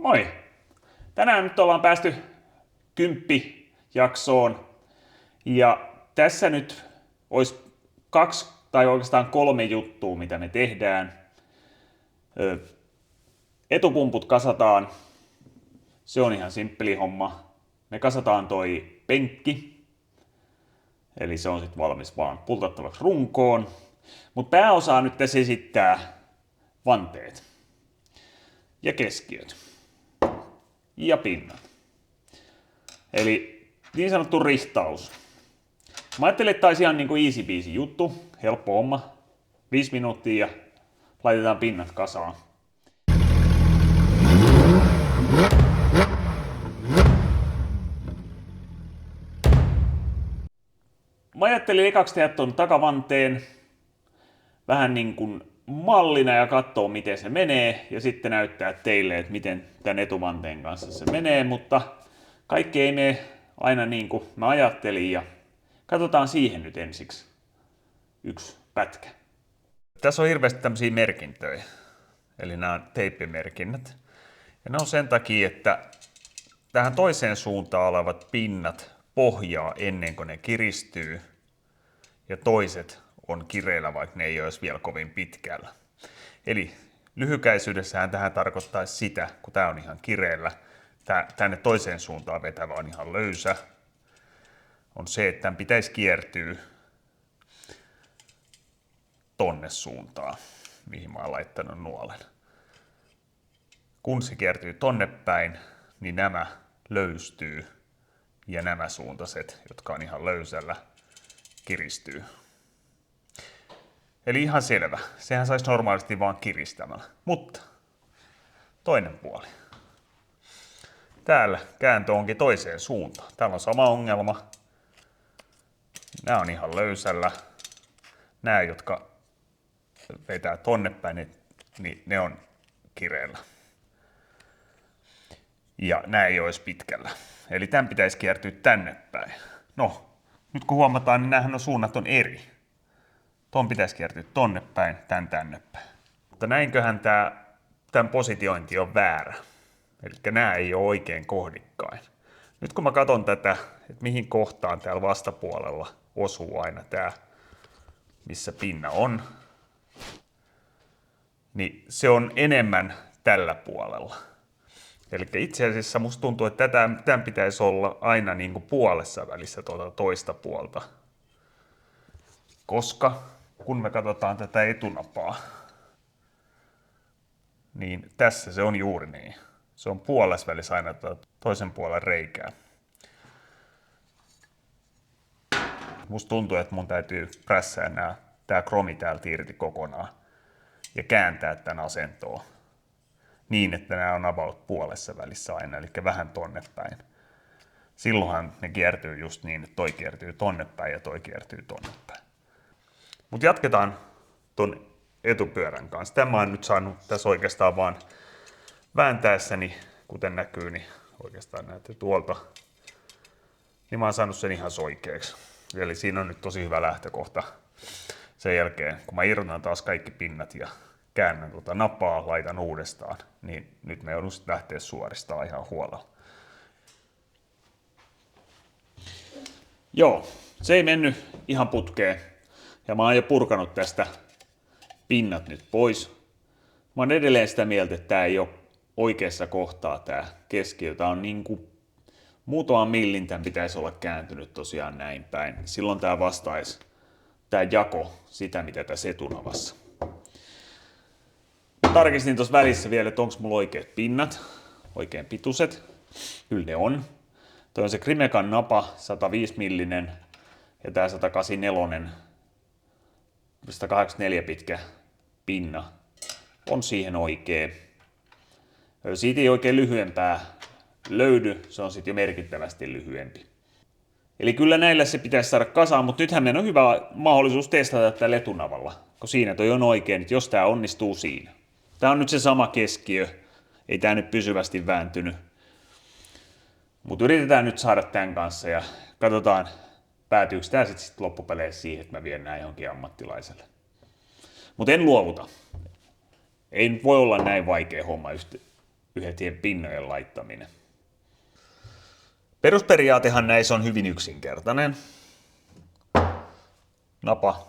Moi! Tänään nyt ollaan päästy 10-jaksoon ja tässä nyt olisi 2 tai oikeastaan 3 juttua, mitä me tehdään. Etupumput kasataan, se on ihan simppeli homma. Me kasataan toi penkki, eli se on sitten valmis vaan pultattavaksi runkoon. Mutta pääosaa nyt tässä esittää vanteet ja keskiöt ja pinnat. Eli niin sanottu rihtaus. Mä ajattelin, että taisi ihan niinku easy peasy juttu, helppo homma. 5 minuuttia ja laitetaan pinnat kasaan. Mä ajattelin ekaksi tehdä ton takavanteen vähän niin kuin mallina ja katsoa miten se menee ja sitten näyttää teille, että miten tämän etuvanteen kanssa se menee, mutta kaikki ei mene aina niin kuin mä ajattelin ja katsotaan siihen nyt ensiksi yksi pätkä. Tässä on hirveästi tämmöisiä merkintöjä, eli nämä on teippimerkinnät. Ja ne on sen takia, että tähän toiseen suuntaan olevat pinnat pohjaa ennen kuin ne kiristyy ja toiset on kireillä, vaikka ne ei olisi vielä kovin pitkällä. Eli lyhykäisyydessään tähän tarkoittaisi sitä, kun tämä on ihan kireellä, tänne toiseen suuntaan vetävä on ihan löysä, on se, että tämän pitäisi kiertyä tonne suuntaan, mihin mä oon laittanut nuolen. Kun se kiertyy tonne päin, niin nämä löystyy ja nämä suuntaiset, jotka on ihan löysällä, kiristyy. Eli ihan selvä. Sehän saisi normaalisti vaan kiristämällä. Mutta toinen puoli. Täällä kääntö onkin toiseen suuntaan. Täällä on sama ongelma. Nämä on ihan löysällä. Nämä, jotka vetää tonne päin, niin ne on kireellä. Ja nämä ei olisi pitkällä. Eli tämän pitäisi kiertyä tänne päin. No, nyt kun huomataan, niin nämähän on suunnat on eri. Ton pitäisi kiertyä tonne päin, tän tänne päin. Mutta näinköhän tämän positiointi on väärä. Eli nämä ei ole oikein kohdikkain. Nyt kun mä katson tätä, että mihin kohtaan täällä vastapuolella osuu aina tämä, missä pinna on, niin se on enemmän tällä puolella. Eli itse asiassa musta tuntuu, että tämän pitäisi olla aina niin kuin puolessa välissä tuota toista puolta. Koska kun me katsotaan tätä etunapaa, niin tässä se on juuri niin. Se on puolessa välissä aina toisen puolen reikää. Musta tuntuu, että mun täytyy prässää tää kromi täältä irti kokonaan ja kääntää tämän asentoon niin, että nämä on about puolessa välissä aina, eli vähän tonne päin. Silloinhan ne kiertyy just niin, että toi kiertyy tonne päin ja toi kiertyy tonne päin. Mutta jatketaan ton etupyörän kanssa. Tämä on nyt saanut tässä oikeastaan vaan vääntäessäni, kuten näkyy, niin oikeastaan näette tuolta, niin mä oon saanut sen ihan soikeaksi. Eli siinä on nyt tosi hyvä lähtökohta. Sen jälkeen, kun mä irrotan taas kaikki pinnat ja käännän tuota napaa, laitan uudestaan, niin nyt me joudun sitten lähteä suoristaan ihan huolella. Joo, se ei mennyt ihan putkeen. Ja mä oon jo purkanut tästä pinnat nyt pois. Mä oon edelleen sitä mieltä, että tää ei ole oikeassa kohtaa tää keskiö. Tää on niinku muutaman millin tän pitäisi olla kääntynyt tosiaan näin päin. Silloin tää vastaisi tää jako sitä, mitä tässä etunavassa. Tarkistin tuossa välissä vielä, että onko mulla oikeat pinnat, oikein pituiset. Kyllä ne on. Toi on se Krimekan napa, 105 millinen ja tää 184, 184 pitkä pinna on siihen oikein. Siitä ei oikein lyhyempää löydy, se on sitten jo merkittävästi lyhyempi. Eli kyllä näillä se pitäisi saada kasaan, mutta nythän meillä on hyvä mahdollisuus testata tällä etunavalla, kun siinä toi on oikein, että jos tää onnistuu siinä. Tää on nyt se sama keskiö, ei tää nyt pysyvästi vääntynyt. Mutta yritetään nyt saada tämän kanssa ja katsotaan, päätyykö tää sitten loppupeleissä siihen, että mä vien nää johonkin ammattilaiselle. Mutta en luovuta. Ei nyt voi olla näin vaikea homma yhden pinnojen laittaminen. Perusperiaatehan näissä on hyvin yksinkertainen. Napa.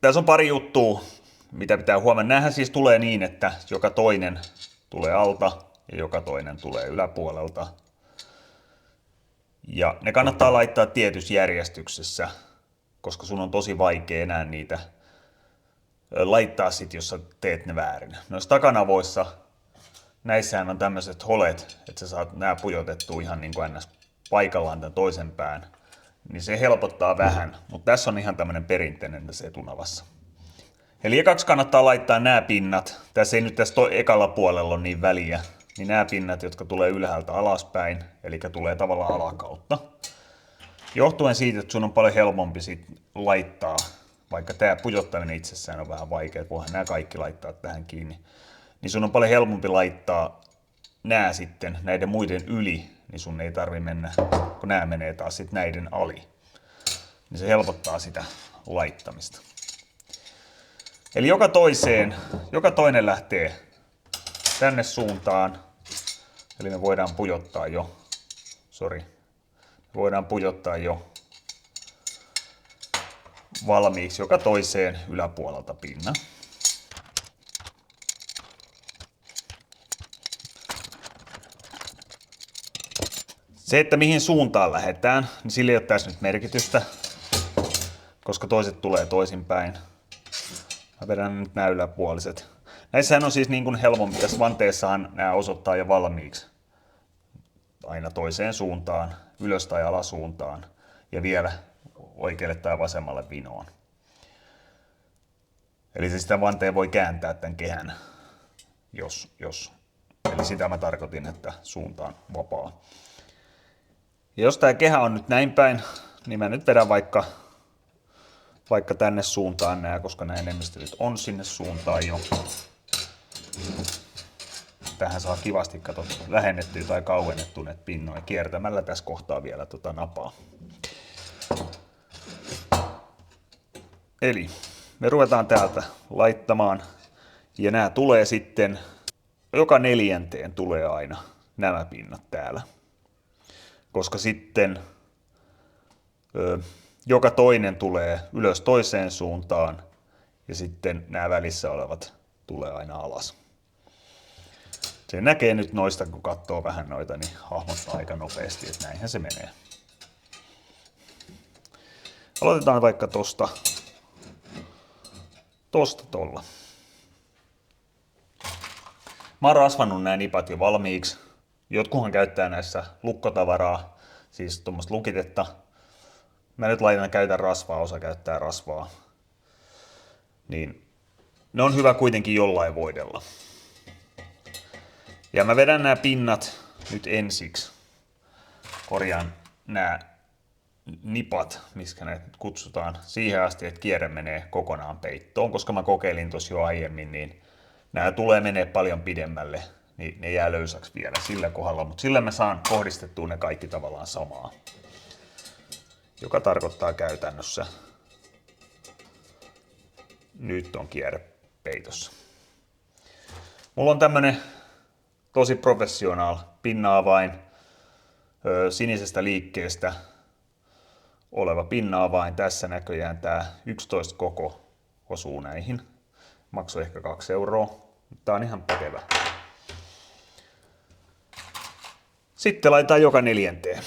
Tässä on pari juttua, mitä pitää huomioida. Nämähän siis tulee niin, että joka toinen tulee alta ja joka toinen tulee yläpuolelta. Ja ne kannattaa laittaa tietyssä järjestyksessä, koska sun on tosi vaikea enää niitä laittaa sit, jos sä teet ne väärin. Noissa takanavoissa, näissähän on tämmöiset holet, että sä saat nää pujotettua ihan niin kuin ns. Paikallaan tämän toisen pään. Niin se helpottaa vähän, mutta tässä on ihan tämmöinen perinteinen tässä etunavassa. Eli ekaksi kannattaa laittaa nämä pinnat. Tässä ei nyt tässä ekalla puolella ole niin väliä. Niin nämä pinnat, jotka tulee ylhäältä alaspäin, eli tulee tavallaan alakautta. Johtuen siitä, että sun on paljon helpompi sit laittaa, vaikka tämä pujottaminen itsessään on vähän vaikea, kunhan nämä kaikki laittaa tähän kiinni, niin sun on paljon helpompi laittaa nämä sitten näiden muiden yli, niin sun ei tarvi mennä, kun nämä menee taas sitten näiden ali. Niin se helpottaa sitä laittamista. Eli joka toinen lähtee tänne suuntaan, eli me voidaan pujottaa jo valmiiksi joka toiseen yläpuolelta pinna. Se, että mihin suuntaan lähdetään, niin sillä ei ole tässä nyt merkitystä, koska toiset tulee toisinpäin. Mä vedän nyt nämä yläpuoliset. Näissähän on siis niin kuin helpompi, tässä vanteessahan nämä osoittaa jo valmiiksi aina toiseen suuntaan, ylös- tai alasuuntaan ja vielä oikealle tai vasemmalle vinoon. Eli se sitä vanteen voi kääntää tämän kehän, jos. Eli sitä mä tarkoitin, että suunta on vapaa. Ja jos tämä kehä on nyt näin päin, niin mä nyt vedän vaikka tänne suuntaan nämä, koska nämä enemmistelyt on sinne suuntaan jo. Tähän saa kivasti lähennettyä tai kauennettua näitä pinnoja kiertämällä tässä kohtaa vielä napaa. Eli me ruvetaan täältä laittamaan ja nämä tulee sitten, joka neljänteen tulee aina nämä pinnat täällä. Koska sitten joka toinen tulee ylös toiseen suuntaan ja sitten nämä välissä olevat tulee aina alas. Se näkee nyt noista, kun katsoo vähän noita, niin hahmottaa aika nopeasti, että näinhän se menee. Aloitetaan vaikka tosta tolla. Mä oon rasvannut nämä nipat jo valmiiksi. Jotkuhan käyttää näissä lukkotavaraa, siis tuommoista lukitetta. Mä nyt käytän rasvaa, osa käyttää rasvaa. Niin ne on hyvä kuitenkin jollain voidella. Ja mä vedän nämä pinnat nyt ensiksi. Korjaan nämä nipat, miskä näitä nyt kutsutaan, siihen asti, että kierre menee kokonaan peittoon. Koska mä kokeilin tuossa jo aiemmin, niin nämä tulee menee paljon pidemmälle. Niin ne jää löysäksi vielä sillä kohdalla, mutta sillä mä saan kohdistettua ne kaikki tavallaan samaa. Joka tarkoittaa käytännössä, nyt on kierre peitossa. Mulla on tämmönen tosi professional pinna-avain, sinisestä liikkeestä oleva pinna-avain. Tässä näköjään tää 11 koko osuu näihin. Maksoi ehkä 2 €. Tää on ihan pätevä. Sitten laitetaan joka neljänteen.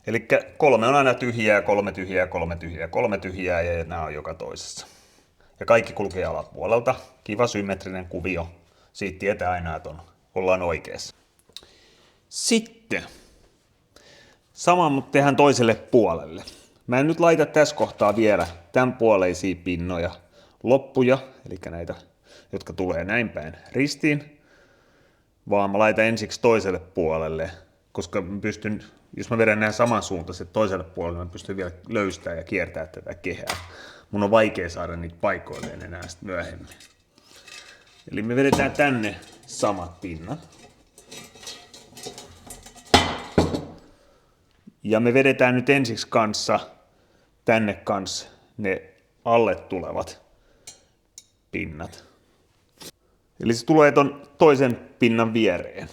Eli 3 on aina tyhjää, 3 tyhjää, 3 tyhjää, 3 tyhjää ja nämä on joka toisessa. Ja kaikki kulkee alapuolelta. Kiva symmetrinen kuvio. Siitä tietää aina, että ollaan oikeassa. Sitten sama, mutta tehdään toiselle puolelle. Mä en nyt laita tässä kohtaa vielä tämän puoleisia pinnoja loppuja, eli näitä, jotka tulee näin päin ristiin, vaan mä laitan ensiksi toiselle puolelle, koska mä pystyn, jos mä vedän nämä samansuuntaiset toiselle puolelle, mä pystyn vielä löystämään ja kiertämään tätä kehää. Mun on vaikea saada niitä paikoilleen enää sitten myöhemmin. Eli me vedetään tänne samat pinnat. Ja me vedetään nyt ensiksi kanssa tänne kanssa ne alle tulevat pinnat. Eli se tulee ton toisen pinnan viereen.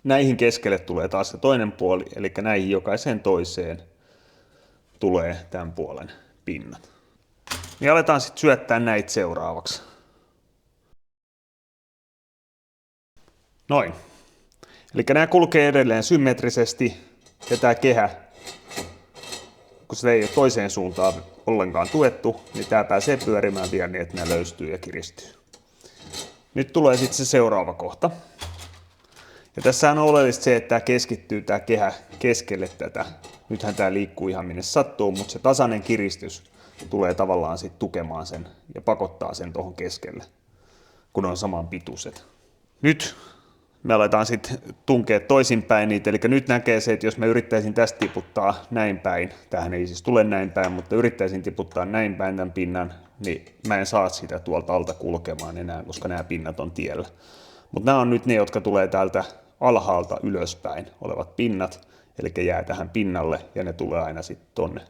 Näihin keskelle tulee taas se toinen puoli, eli näihin jokaiseen toiseen tulee tämän puolen pinnat. Niin aletaan sitten syöttää näitä seuraavaksi. Noin. Eli nämä kulkee edelleen symmetrisesti ja tämä kehä, kun se ei ole toiseen suuntaan ollenkaan tuettu, niin tämä pääsee pyörimään vielä niin, että nämä löystyy ja kiristyy. Nyt tulee sitten se seuraava kohta. Ja tässä on oleellista se, että tämä keskittyy tämä kehä keskelle tätä. Nythän tämä liikkuu ihan minne sattuu, mutta se tasainen kiristys tulee tavallaan sitten tukemaan sen ja pakottaa sen tuohon keskelle, kun on saman pituiset. Nyt me aletaan sitten tunkea toisinpäin niitä, eli nyt näkee se, että jos mä yrittäisin tästä tiputtaa näin päin, tämähän ei siis tule näin päin, mutta yrittäisin tiputtaa näin päin tämän pinnan, niin mä en saa sitä tuolta alta kulkemaan enää, koska nämä pinnat on tiellä. Mutta nämä on nyt ne, jotka tulee täältä alhaalta ylöspäin olevat pinnat, eli jää tähän pinnalle ja ne tulee aina sitten tonne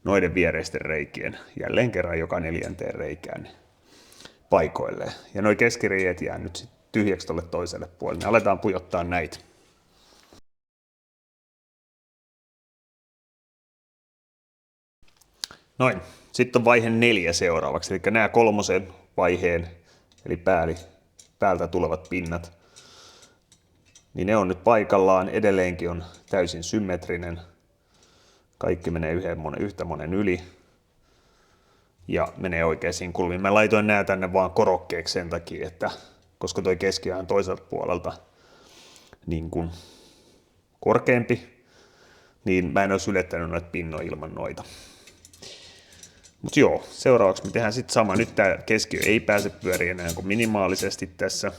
noiden viereisten reikien, jälleen kerran joka 4. reikään paikoilleen. Ja nuo keskireiät jää nyt sitten tyhjäksi tuolle toiselle puolelle. Aletaan pujottaa näitä. Noin. Sitten on vaihe 4 seuraavaksi, eli nämä 3. vaiheen, eli päältä tulevat pinnat, niin ne on nyt paikallaan. Edelleenkin on täysin symmetrinen. Kaikki menee yhtä monen yli ja menee oikeisiin kulmiin. Mä laitoin nämä tänne vaan korokkeeksi sen takia, että koska toi keski on toiselta puolelta niin kuin korkeampi, niin mä en olisi ylettänyt noita pinnoja ilman noita. Mutta joo, seuraavaksi me tehdään sitten sama. Nyt tää keskiö ei pääse pyöriin enää kuin minimaalisesti tässä.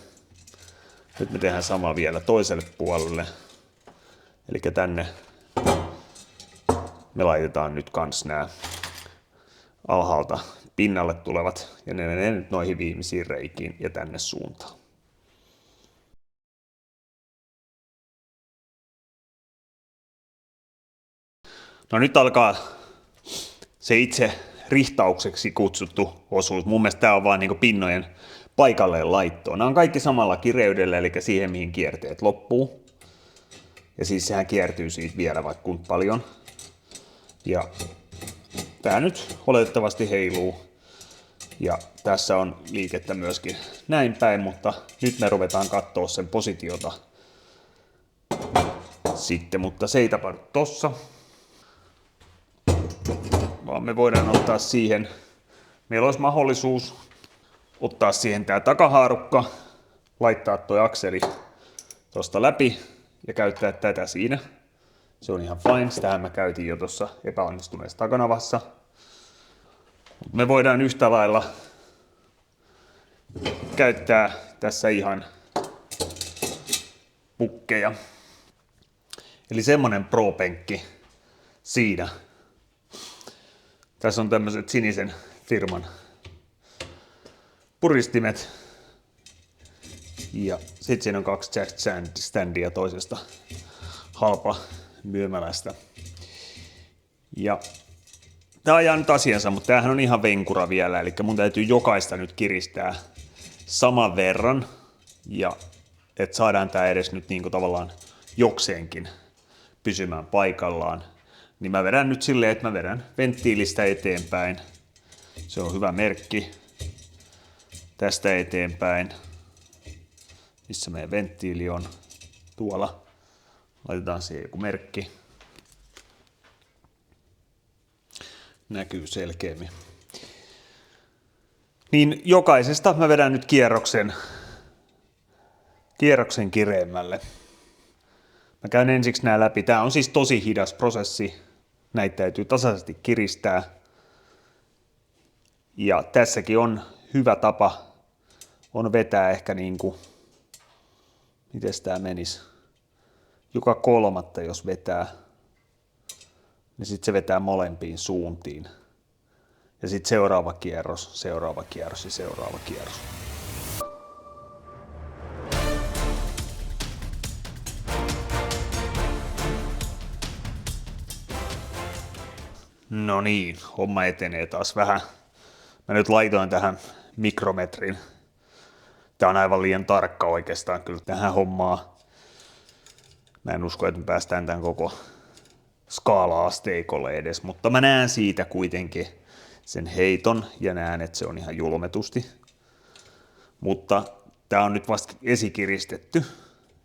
Nyt me tehdään sama vielä toiselle puolelle. Eli tänne me laitetaan nyt kans nämä alhaalta pinnalle tulevat, ja ne menee nyt noihin viimeisiin reikiin ja tänne suuntaan. No nyt alkaa se itse rihtaukseksi kutsuttu osuus. Mun mielestä tämä on vaan niinku pinnojen paikalleen laittoon. Nämä on kaikki samalla kireydellä, eli siihen mihin kierteet loppuu. Ja siis sehän kiertyy siitä vielä vaikka kuinka paljon. Ja tämä nyt oletettavasti heiluu. Ja tässä on liikettä myöskin näin päin, mutta nyt me ruvetaan katsoa sen positiota sitten, mutta se ei tapahdu tossa. Vaan me voidaan ottaa siihen, meillä olisi mahdollisuus ottaa siihen tämä takahaarukka, laittaa tuo akseli tuosta läpi ja käyttää tätä siinä. Se on ihan fine, sitähän mä käytin jo tuossa epäonnistuneessa takanavassa. Me voidaan yhtä lailla käyttää tässä ihan pukkeja. Eli semmonen pro-penkki siinä. Tässä on tämmöiset sinisen firman puristimet. Ja sitten siinä on 2 jack-standia toisesta halpa myymälästä. Ja tää ajaa nyt asiansa, mutta tämähän on ihan venkura vielä, eli mun täytyy jokaista nyt kiristää saman verran, ja että saadaan tää edes nyt niinku tavallaan jokseenkin pysymään paikallaan. Niin mä vedän nyt silleen, että mä vedän venttiilistä eteenpäin. Se on hyvä merkki. Tästä eteenpäin. Missä meidän venttiili on? Tuolla. Laitetaan siihen joku merkki. Näkyy selkeämmin. Niin jokaisesta mä vedän nyt kierroksen kireemmälle. Mä käyn ensiksi nää läpi. Tää on siis tosi hidas prosessi. Näitä täytyy tasaisesti kiristää. Ja tässäkin on hyvä tapa on vetää ehkä niinku, mites tää menis, joka 3, jos vetää, niin sit se vetää molempiin suuntiin. Ja sitten seuraava kierros, seuraava kierros ja seuraava kierros. No niin, homma etenee taas vähän. Mä nyt laitoin tähän mikrometrin. Tää on aivan liian tarkka oikeastaan kyllä tähän hommaan. Mä en usko, että me päästään tämän koko skaala-asteikolle edes, mutta mä näen siitä kuitenkin sen heiton ja näen, että se on ihan julmetusti. Mutta tää on nyt vasta esikiristetty,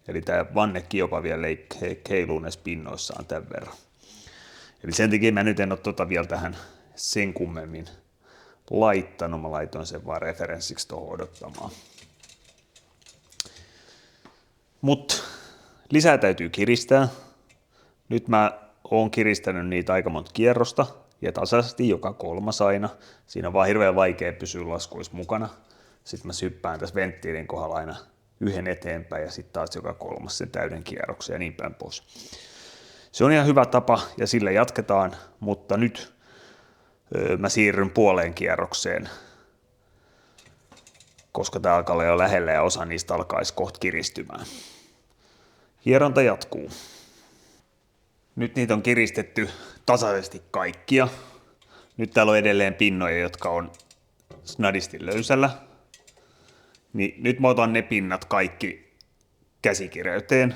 eli tää vannekin jopa vielä heiluu näissä pinnoissaan tämän verran. Eli sen takia mä nyt en ole vielä tähän sen kummemmin laittanut, mä laitoin sen vaan referenssiksi tuohon odottamaan. Mut lisää täytyy kiristää. Nyt mä oon kiristänyt niitä aika monta kierrosta ja tasaisesti joka kolmas aina. Siinä on vaan hirveän vaikea pysyä laskuissa mukana. Sitten mä syppään tässä venttiilin kohdalla aina yhden eteenpäin ja sitten taas joka kolmas sen täyden kierroksen ja niin päin pois. Se on ihan hyvä tapa ja sillä jatketaan, mutta nyt mä siirryn puoleen kierrokseen, koska tää alkaa olla jo lähellä ja osa niistä alkaisi kohta kiristymään. Hieronta jatkuu. Nyt niitä on kiristetty tasaisesti kaikkia. Nyt täällä on edelleen pinnoja, jotka on snadisti löysällä. Niin nyt mä otan ne pinnat kaikki käsikireyteen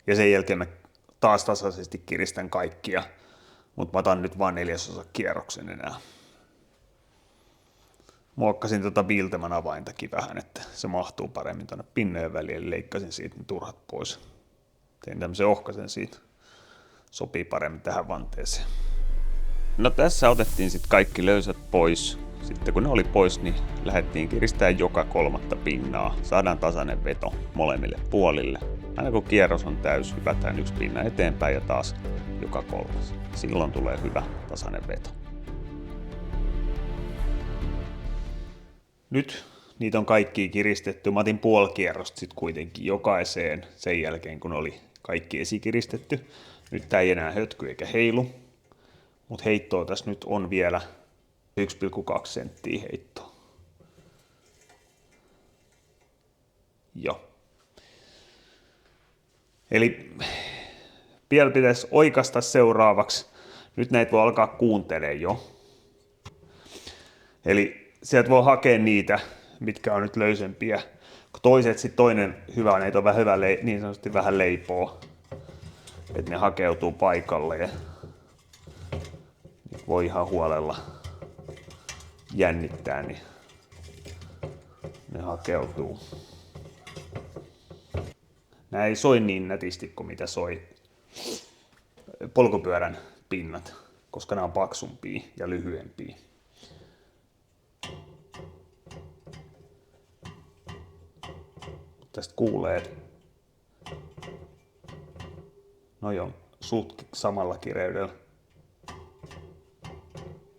ja sen jälkeen mä taas tasaisesti kiristän kaikkia, mutta mä otan nyt vaan 4/4 kierroksen enää. Muokkasin Bilteman avaintakin vähän, että se mahtuu paremmin tuonne pinnojen väliin, leikkasin siitä ne turhat pois. Tein tämmöisen ohkaisen siitä. Sopii paremmin tähän vanteeseen. No tässä otettiin sitten kaikki löysät pois. Sitten kun ne oli pois, niin lähdettiin kiristämään joka kolmatta pinnaa. Saadaan tasainen veto molemmille puolille. Aina kun kierros on täys, hypätään yksi pinna eteenpäin ja taas joka kolmas. Silloin tulee hyvä tasainen veto. Nyt niitä on kaikki kiristetty. Mä otin puoli kierrosta sitten kuitenkin jokaiseen sen jälkeen, kun oli kaikki esikiristetty. Nyt tää ei enää hötky eikä heilu, mutta heittoa tässä nyt on vielä 1,2 senttiä heittoa. Joo. Eli vielä pitäisi oikasta seuraavaksi. Nyt näitä voi alkaa kuuntelemaan jo. Eli sieltä voi hakea niitä, mitkä on nyt löysempiä. Toiset sitten toinen hyvä, näitä on vähän hyvä, niin sanotusti vähän leipoo. Että ne hakeutuu paikalle ja voi ihan huolella jännittää, niin ne hakeutuu. Nämä ei soi niin nätisti kuin mitä soi polkupyörän pinnat, koska nämä on paksumpia ja lyhyempiä. Tästä kuulee, että noi on suht samalla kireydellä.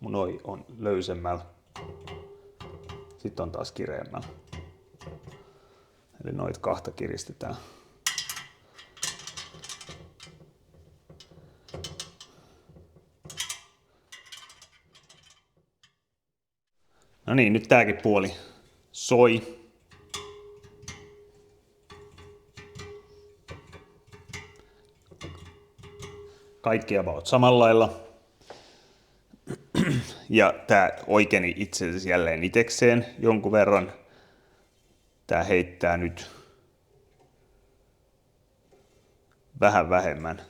Noi on löysemmällä. Sitten on taas kireemmällä. Eli noita kahta kiristetään. No niin, nyt tääkin puoli soi. Kaikki about samalla lailla. Ja tää oikeeni itse asiassa jälleen itekseen jonkun verran. Tää heittää nyt vähän vähemmän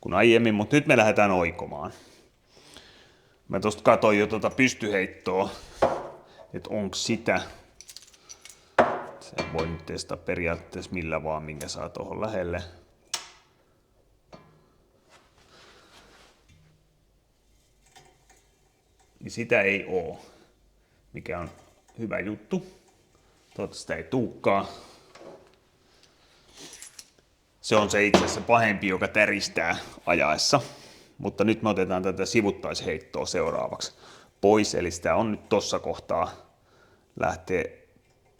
kuin aiemmin, mutta nyt me lähdetään oikomaan. Mä tosta katsoin jo pystyheittoa, että onko sitä. Se voi nyt testaa periaatteessa millä vaan, minkä saa tuohon lähelle. Niin sitä ei oo, mikä on hyvä juttu. Toivottavasti sitä ei tuukkaa. Se on se itse asiassa pahempi, joka täristää ajaessa. Mutta nyt me otetaan tätä sivuttaisheittoa seuraavaksi pois. Eli sitä on nyt tossa kohtaa lähtee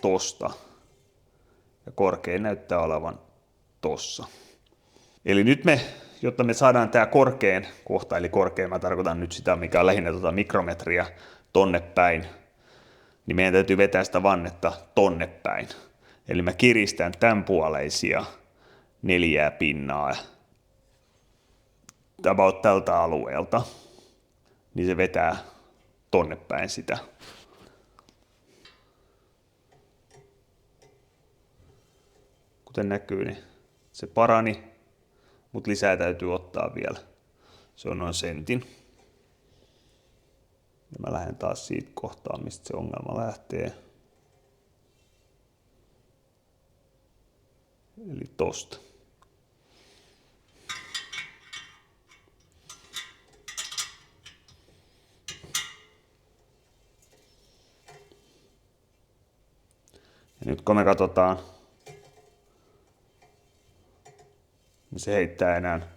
tosta. Ja korkein näyttää olevan tossa. Eli nyt me, jotta me saadaan tää korkein kohta, eli korkein mä tarkoitan nyt sitä, mikä on lähinnä mikrometriä tonne päin, niin meidän täytyy vetää sitä vannetta tonne päin. Eli mä kiristän tämän puoleisia 4 pinnaa about tältä alueelta, niin se vetää tonne päin sitä. Kuten näkyy, niin se parani, mutta lisää täytyy ottaa vielä. Se on noin sentin. Ja mä lähden taas siitä kohtaa, mistä se ongelma lähtee. Eli tosta. Ja nyt kun me katsotaan, niin se heittää enää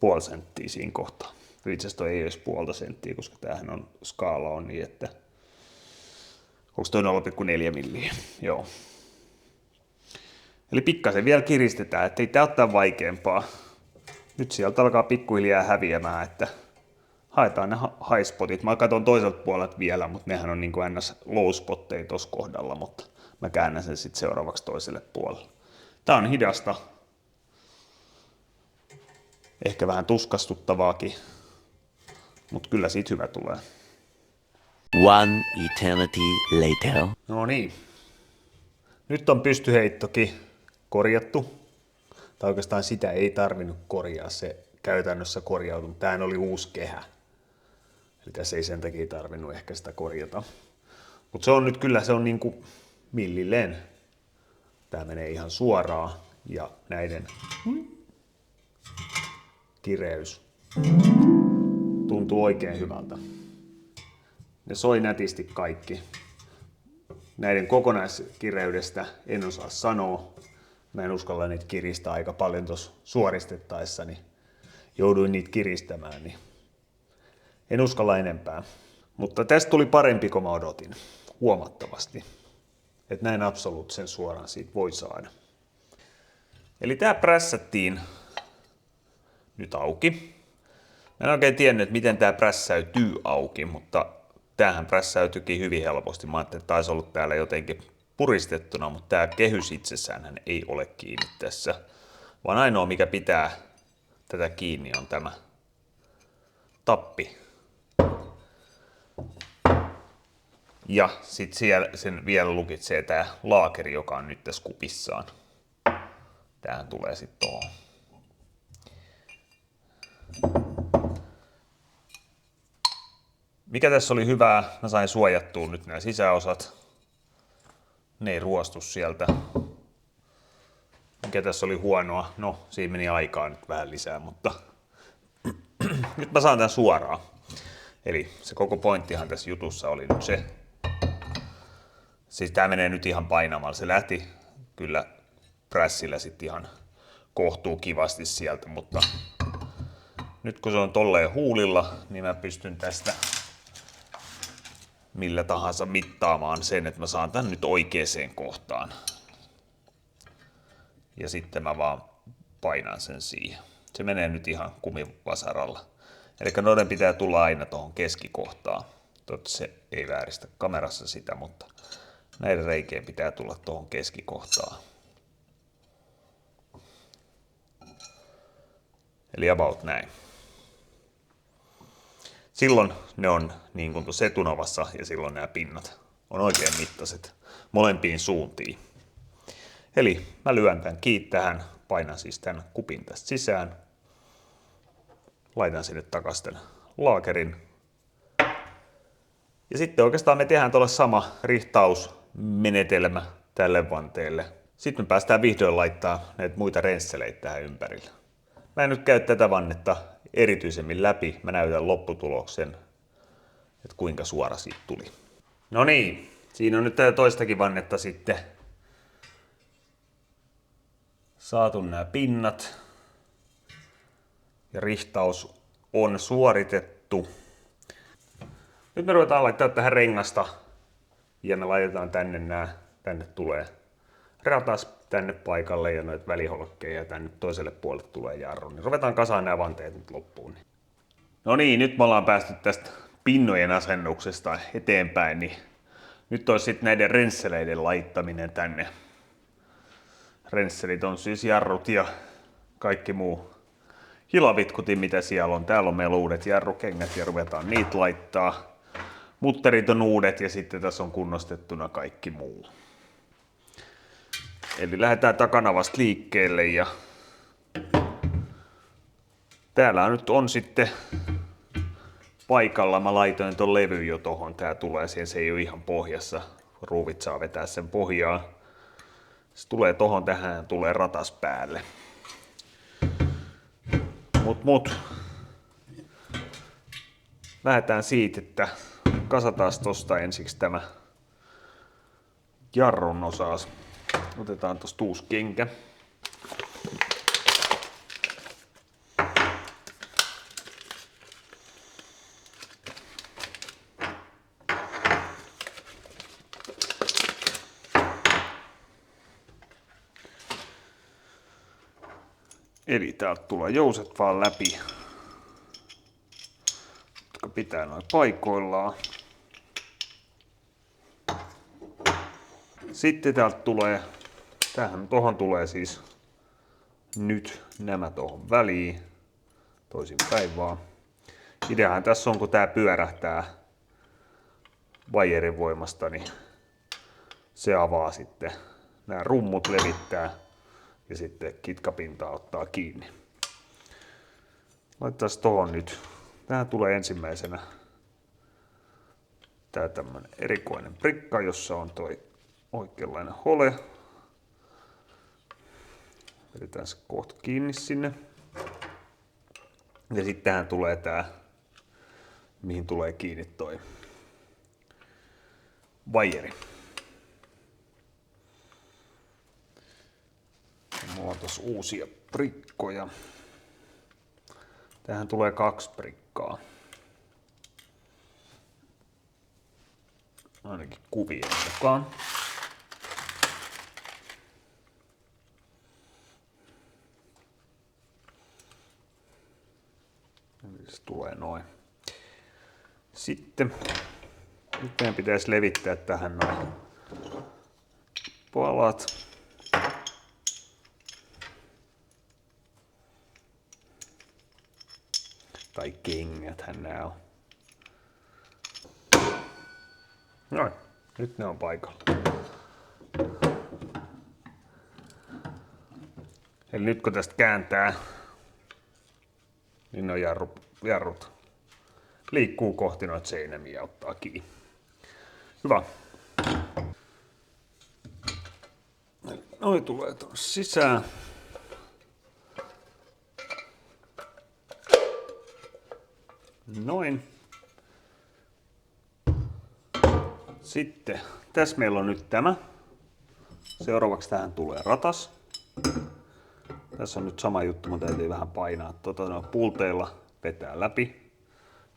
puoli senttiä siinä kohtaa. Itse asiassa toi ei edes puolta senttiä, koska tämähän on skaala on niin, että onko toi 0,4 milliä? Joo. Eli pikkasen vielä kiristetään, ettei tää ottaa vaikeampaa. Nyt sieltä alkaa pikkuhiljaa häviämään, että haetaan ne high spotit. Mä katson toiselta puolelta vielä, mutta nehän on niin kuin ns. Low spotteja tossa kohdalla, mutta mä käännän sen sitten seuraavaksi toiselle puolelle. Tää on hidasta. Ehkä vähän tuskastuttavaakin, mutta kyllä siitä hyvä tulee. One eternity later. No niin. Nyt on pystyheittokin korjattu. Tai oikeastaan sitä ei tarvinnut korjaa, se käytännössä korjautui. Tämähän oli uusi kehä. Eli tässä ei sen takia tarvinnut ehkä sitä korjata. Mutta se on nyt kyllä, se on niinku millilleen. Tää menee ihan suoraan ja näiden kireys tuntuu oikein hyvältä. Ne soi nätisti kaikki. Näiden kokonaiskireydestä en osaa sanoa. Mä en uskalla niitä kiristää aika paljon tuossa suoristettaessa, niin jouduin niitä kiristämään, niin en uskalla enempää. Mutta tästä tuli parempi kuin mä odotin, huomattavasti. Että näin absoluuttisen suoraan siitä voi saada. Eli tää prässättiin nyt auki. Mä en oikein tiennyt, että miten tää prässäytyy auki, mutta tämähän prässäytyikin hyvin helposti. Mä ajattelin, että taisi ollut täällä jotenkin puristettuna, mutta tämä kehys itsessään ei ole kiinni tässä, vaan ainoa mikä pitää tätä kiinni on tämä tappi. Ja sitten siellä sen vielä lukitsee tämä laakeri, joka on nyt tässä kupissaan. Tämähän tulee sitten tuohon. Mikä tässä oli hyvää, mä sain suojattua nyt nämä sisäosat. Ne ei ruostu sieltä. Mikä tässä oli huonoa? No, siinä meni aikaa nyt vähän lisää, mutta nyt mä saan tämän suoraan. Eli se koko pointtihan tässä jutussa oli nyt se. Siis tää menee nyt ihan painamalla. Se lähti kyllä prässillä sitten ihan kohtuu kivasti sieltä, mutta nyt kun se on tolleen huulilla, niin mä pystyn tästä millä tahansa mittaamaan sen, että mä saan tän nyt oikeaan kohtaan. Ja sitten mä vaan painan sen siihen. Se menee nyt ihan kumivasaralla. Eli noiden pitää tulla aina tuohon keskikohtaan. Toivottavasti se ei vääristä kamerassa sitä, mutta näiden reikien pitää tulla tuohon keskikohtaan. Eli about näin. Silloin ne on niin kuin tuossa etunavassa ja silloin nämä pinnat on oikein mittaiset molempiin suuntiin. Eli mä lyön tämän kiinni tähän, painan siis tämän kupin tästä sisään, laitan sinne takaisin tämän laakerin. Ja sitten oikeastaan me tehdään tuolla sama rihtausmenetelmä tälle vanteelle. Sitten me päästään vihdoin laittaa näitä muita rensseleitä tähän ympärille. Mä en nyt käy tätä vannetta erityisemmin läpi, mä näytän lopputuloksen, että kuinka suora siitä tuli. No niin, siinä on nyt tätä toistakin vannetta sitten saatu nämä pinnat ja rihtaus on suoritettu. Nyt me ruvetaan laittaa tähän rengasta ja me laitetaan tänne tulee ratas tänne paikalle ja noita väliholkkeja ja tänne toiselle puolelle tulee jarru. Niin ruvetaan kasaan nämä vanteet nyt loppuun. No niin, nyt me ollaan päästy tästä pinnojen asennuksesta eteenpäin, niin nyt olisi sitten näiden rensseleiden laittaminen tänne. Rensselit on siis jarrut ja kaikki muu hilavitkutin, mitä siellä on. Täällä on meillä uudet jarrukengät ja ruvetaan niitä laittaa. Mutterit on uudet ja sitten tässä on kunnostettuna kaikki muu. Eli lähdetään takanavasta liikkeelle ja täällä nyt on sitten paikalla. Mä laitoin ton levy jo tohon. Tää tulee siihen, se ei ole ihan pohjassa. Ruuvit saa vetää sen pohjaan. Se tulee tohon tähän, tulee ratas päälle. Mut. Lähdetään siitä, että kasataan tosta ensiksi tämä jarrun osaas. Otetaan tosta uusi kenkä. Eli täältä tulee jouset vaan läpi, jotka pitää noin paikoillaan. Sitten täältä tulee, tohon tulee siis nyt nämä tohon väliin, toisinpäin vaan. Ideahan tässä on, kun tää pyörähtää vaijerin voimasta, niin se avaa sitten, nämä rummut levittää. Ja sitten kitkapinta ottaa kiinni. Laitetaan tohon nyt. Tähän tulee ensimmäisenä tää tämmönen erikoinen prikka, jossa on toi oikeanlainen hole. Vedetään se kohta kiinni sinne. Ja sitten tähän tulee tää, mihin tulee kiinni toi vaijeri. Mulla on tossa uusia prikkoja. Tähän tulee 2 prikkaa. Ainakin kuvien mukaan. Eli se tulee noin. Sitten nyt meidän pitäisi levittää tähän noin palat. Tai kengäthän nää on. Noin, nyt ne on paikalla. Eli nyt kun tästä kääntää, niin nuo jarrut liikkuu kohti noita seinämiä ja ottaa kiinni. Hyvä. Noi tulee tuonne sisään. Noin. Sitten tässä meillä on nyt tämä. Seuraavaksi tähän tulee ratas. Tässä on nyt sama juttu, mutta täytyy vähän painaa pulteilla, vetää läpi.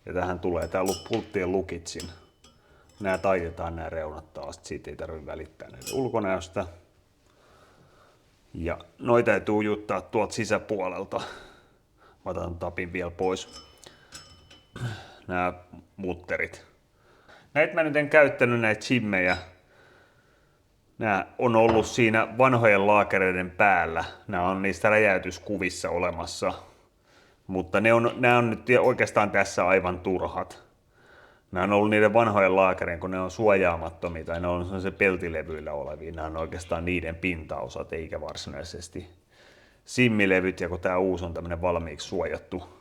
Ja tähän tulee tää pulttien lukitsin. Nämä taitetaan nämä reunat taas, siitä ei tarvitse välittää näiden ulkonäöstä. Ja noita täytyy ujuttaa tuolta sisäpuolelta. Mä otan tapin vielä pois. Nämä mutterit. Näitä mä nyt en käyttänyt, näitä shimmejä. Nämä on ollut siinä vanhojen laakereiden päällä. Nämä on niistä räjäytyskuvissa olemassa. Mutta nämä on nyt oikeastaan tässä aivan turhat. Nämä on ollut niiden vanhojen laakerien, kun ne on suojaamattomia tai ne on sellaisia peltilevyillä olevia. Nämä on oikeastaan niiden pintaosat eikä varsinaisesti simmilevyt. Ja kun tämä uusi on tämmöinen valmiiksi suojattu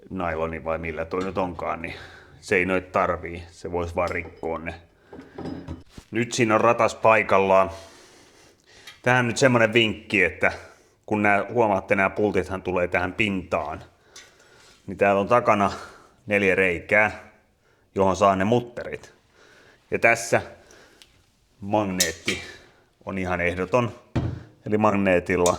nailoni vai millä toi nyt onkaan, niin se ei noit tarvii. Se voisi vaan rikkoa ne. Nyt siinä on ratas paikallaan. Tähän on nyt semmonen vinkki, että kun huomaatte, nämä pultithan tulee tähän pintaan, niin täällä on takana 4 reikää, johon saa ne mutterit. Ja tässä magneetti on ihan ehdoton. Eli magneetilla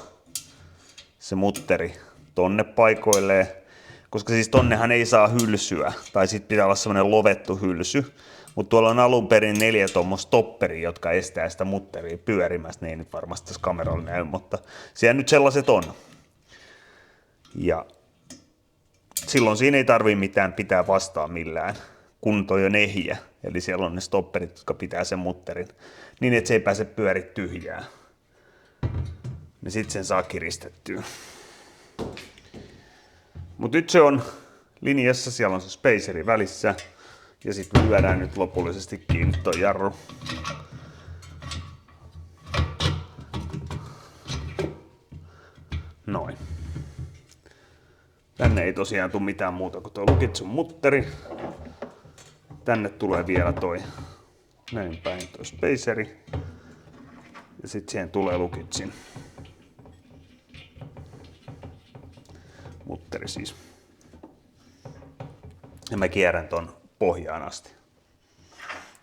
se mutteri tonne paikoillee, koska siis tonnehan ei saa hylsyä, tai sit pitää olla semmonen lovettu hylsy. Mutta tuolla on alun perin 4 tuommoista stopperia, jotka estää sitä mutteria pyörimästä. Ne ei nyt varmasti tässä kameralla näy, mutta siellä nyt sellaiset on. Ja silloin siinä ei tarvii mitään pitää vastaan millään, kun toi on ehjä. Eli siellä on ne stopperit, jotka pitää sen mutterin, niin että se ei pääse pyöri tyhjää. Niin sit sen saa kiristettyä. Mut nyt se on linjassa, siellä on se spaceri välissä. Ja sitten me lyödään nyt lopullisesti kiinni toi jarru. Noin. Tänne ei tosiaan tule mitään muuta kuin tuo Lukitsun mutteri. Tänne tulee vielä toi näin päin toi spaceri. Ja sitten siihen tulee Lukitsin mutteri siis. Ja mä kierrän ton pohjaan asti.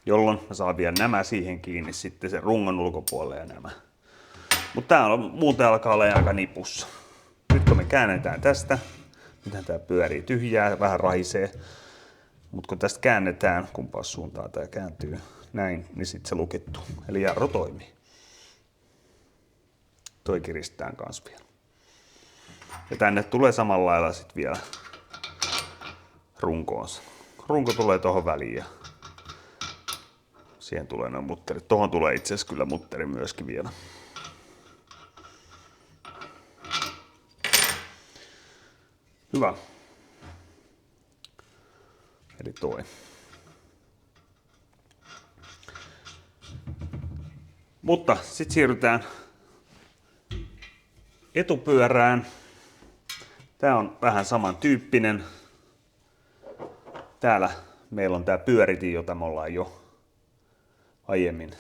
Jolloin mä saan vielä nämä siihen kiinni sitten sen rungon ulkopuolelle ja nämä. Mutta tää on, muuten alkaa olla aika nipussa. Nyt kun me käännetään tästä, nythän tää pyörii tyhjää, vähän rahisee. Mutta kun tästä käännetään, kumpaan suuntaan tää kääntyy näin, niin sitten se lukittuu. Eli jarru toimii. Toi kiristään kans vielä. Ja tänne tulee samalla lailla sit vielä runkoonsa. Runko tulee tohon väliin ja siihen tulee noin mutterit. Tohon tulee itse asiassa kyllä mutteri myöskin vielä. Hyvä. Eli toi. Mutta sitten siirrytään etupyörään. Tää on vähän samantyyppinen. Täällä meillä on tää pyöritin, jota me ollaan jo aiemmin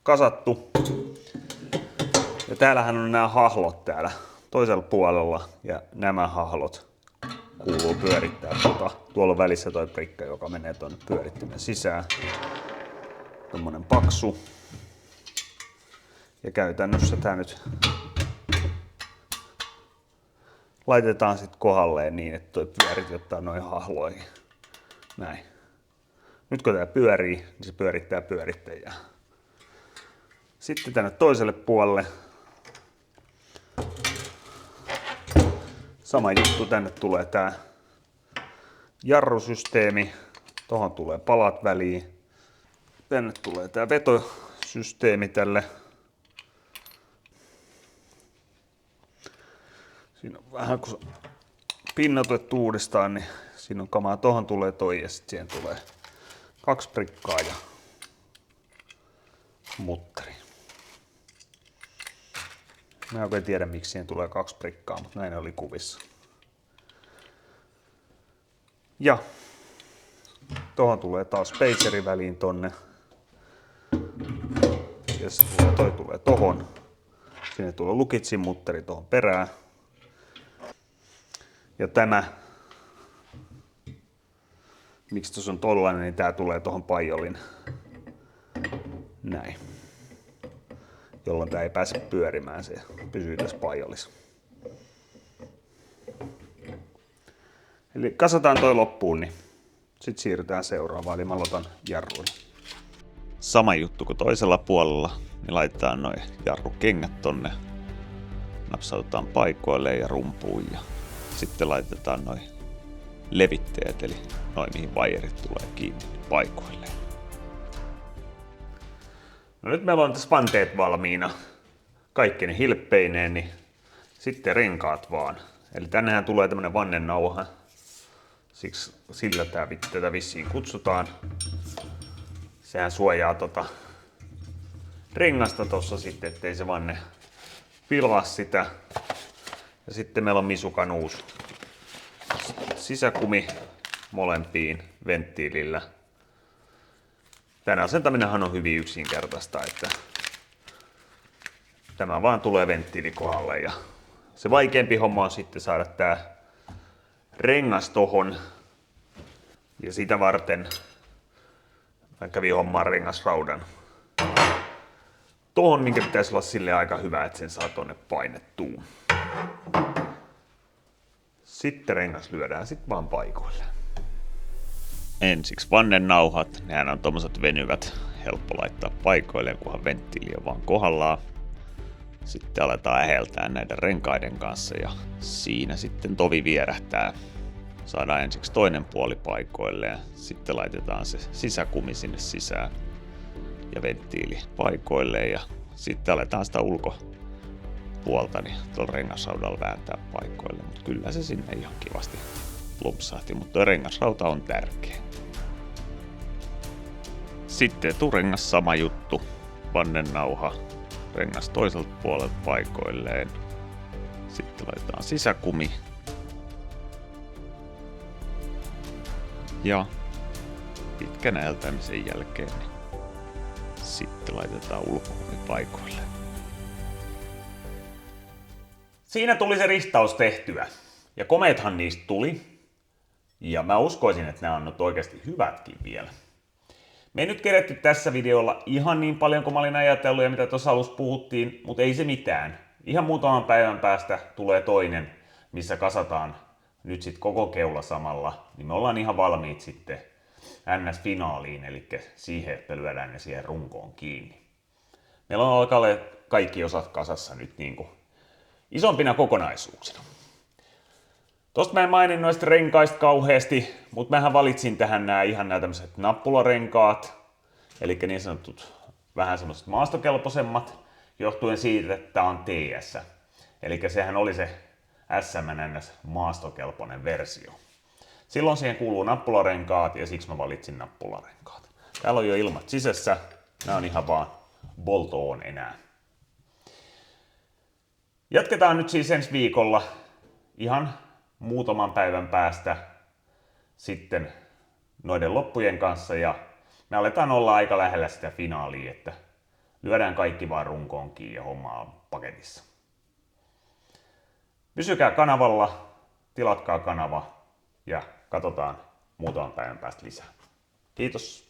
kasattu. Ja täällähän on nämä hahlot täällä toisella puolella ja nämä hahlot kuuluu pyörittää. Tuolla on välissä toi prikka, joka menee tuonne pyörittimen sisään. Tommonen paksu. Ja käytännössä tää nyt laitetaan sitten kohdalleen niin, että toi pyörit ottaa noin hahloihin. Näin. Nyt kun tää pyörii, niin se pyörittää pyörittäjää. Sitten tänne toiselle puolelle. Sama juttu, tänne tulee tää jarrusysteemi. Tohon tulee palat väliin. Tänne tulee tää vetosysteemi tälle. Siinä on vähän kun pinnotettu uudestaan, niin siinä on kamaa. Tohon tulee toi ja sitten siihen tulee 2 prikkaa ja mutteri. Mä en oikein tiedä miksi siihen tulee 2 prikkaa, mutta näin oli kuvissa. Ja tohon tulee taas spaceri väliin tonne. Ja toi tulee tohon. Sinne tulee Lukitsin mutteri tohon perään. Ja tämä, miksi tuossa on tollainen, niin tää tulee tohon paiolin. Näin. Jolloin tää ei pääse pyörimään, se pysyy tässä paiolissa. Eli kasataan toi loppuun, niin sitten siirrytään seuraavaan, eli mä aloitan jarruilla. Sama juttu kuin toisella puolella, niin laitetaan noin jarrukengät tonne. Napsautetaan paikoille ja rumpuun ja sitten laitetaan noin levitteet, eli noin mihin vaijerit tulee kiinni paikoilleen. No nyt meillä on tässä vanteet valmiina, kaikki ne hilppeineen, niin sitten renkaat vaan. Eli tännehän tulee tämmönen vannennauha, siksi sillä tätä vissiin kutsutaan. Sehän suojaa rengasta tossa sitten, ettei se vanne pilaa sitä. Ja sitten meillä on Misukan uusi sisäkumi molempiin venttiilillä. Tän asentaminenhan on hyvin yksinkertaista, että tämä vaan tulee venttiili kohdalle ja se vaikeampi homma on sitten saada tää rengas tohon ja sitä varten mä kävin hommaan rengasraudan tohon, minkä pitäisi olla sille aika hyvä, että sen saa tonne painettuun. Sitten rengas lyödään sitten vaan paikoille. Ensiksi vannennauhat, nehän on tommoset venyvät, helppo laittaa paikoilleen, kunhan venttiili on vaan kohdallaan. Sitten aletaan äheltää näiden renkaiden kanssa ja siinä sitten tovi vierähtää saadaan ensiksi toinen puoli paikoille ja sitten laitetaan se sisäkumi sinne sisään ja venttiili paikoille ja sitten aletaan sitä ulkopuolta niin tuolla rengasraudalla vääntää paikoille, mutta kyllä se sinne ihan kivasti lumpsahti, mutta tuo rengasrauta on tärkeä. Sitten eturengas sama juttu, vannennauha, rengas toiselta puolelta paikoilleen. Sitten laitetaan sisäkumi. Ja pitkän ältämisen jälkeen niin sitten laitetaan ulkokumi paikoille. Siinä tuli se ristaus tehtyä. Ja komeethan niistä tuli. Ja mä uskoisin, että nämä on nyt oikeasti hyvätkin vielä. Me ei nyt keretty tässä videolla ihan niin paljon kuin mä olin ajatellut ja mitä tuossa alussa puhuttiin, mutta ei se mitään. Ihan muutaman päivän päästä tulee toinen, missä kasataan nyt sitten koko keula samalla, niin me ollaan ihan valmiit sitten NS-finaaliin, eli siihen, että lyödään ne siihen runkoon kiinni. Meillä on alkaa kaikki osat kasassa nyt niin kuin isompina kokonaisuuksina. Tosta mä en mainin noista renkaista kauheasti, mutta mähän valitsin tähän nämä tämmöiset nappularenkaat, eli niin sanotut vähän semmoiset maastokelpoisemmat, johtuen siitä, että tää on TS. Eli sehän oli se SMNS maastokelpoinen versio. Silloin siihen kuuluu nappularenkaat ja siksi mä valitsin nappularenkaat. Täällä on jo ilmat sisässä, nämä on ihan vaan bolt-on enää. Jatketaan nyt siis ensi viikolla ihan muutaman päivän päästä sitten noiden loppujen kanssa ja me aletaan olla aika lähellä sitä finaalia, että lyödään kaikki vaan runkoon kiinni ja homma on paketissa. Pysykää kanavalla, tilatkaa kanava ja katsotaan muutaman päivän päästä lisää. Kiitos.